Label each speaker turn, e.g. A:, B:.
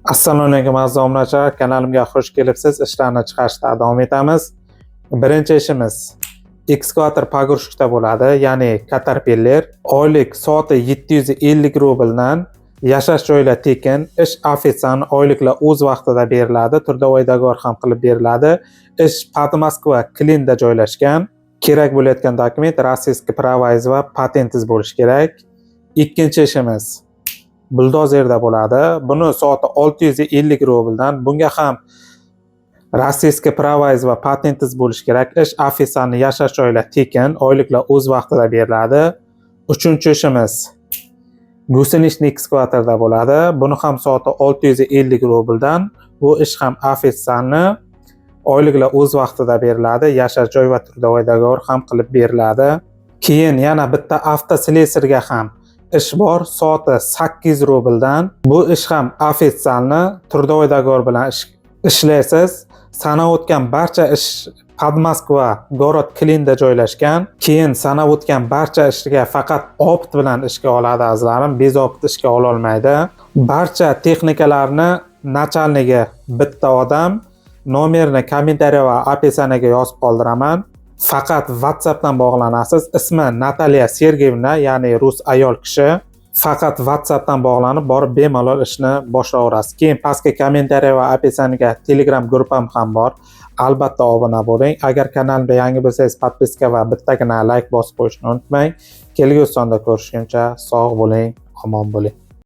A: Assalomu alaykum aziz obunachilar, kanalimga xush kelibsiz. Ishlarni chiqarishda davom etamiz. Birinchi ishimiz ekskavator pogrushkda bo'ladi, ya'ni Caterpillar. Oylik soati 750 rubldan yashash joylar tekin, ish ofitsan oyliklar o'z vaqtida beriladi, turdovoydagor ham qilib beriladi. Ish Podmoskva Klinda joylashgan. Kerak bo'layotgan dokument rossiyskiy pravoyz va patentingiz bo'lishi kerak. Ikkinchi ishimiz buldozerda bo'ladi. Buni soati 650 rubldan. Bunga ham rossiyskiy pravoyz va patentingiz bo'lishi kerak. Ish ofitsanni yashash joylar tekin, oyliklar o'z vaqtida beriladi. Uchinchi ishimiz gusenichniy ekskavatorda bo'ladi. Buni ham soati 650 rubldan. Bu ish ham ofitsanni oyliklar o'z vaqtida beriladi. Yashash joy va turdovoydagor ham qilib beriladi. Keyin yana bitta avtoslesarga ham ish bor, soati 8 rubldan. Bu ish ham ofitsanni turdovoydagor bilan ishlaysiz. Sanab o'tgan barcha ish Podmoskva Gorod Klinda joylashgan. Keyin sanab o'tgan barcha ishga faqat opit bilan ishga oladi azizlarim, bezopit ishga ola olmaydi. Barcha texnikalarni nachalnigi bitta odam. Nomerni kommentariy va описаниyaga yozib qoldiraman. Faqat WhatsAppdan bog'lanasiz. Ismi Nataliya Sergeyevna, ya'ni rus ayol kishi. Faqat WhatsAppdan bog'lanib borib bemalol ishni boshlayverasiz. Keyin pastga kommentariy va описаниyaga Telegram gruppam ham bor. Albatta obuna bo'ling. Agar kanalimga yangi bo'lsangiz, podpiska va bittagina like bosib qo'yishni unutmang. Kelgusi sonda ko'rishguncha sog' bo'ling, omon bo'ling.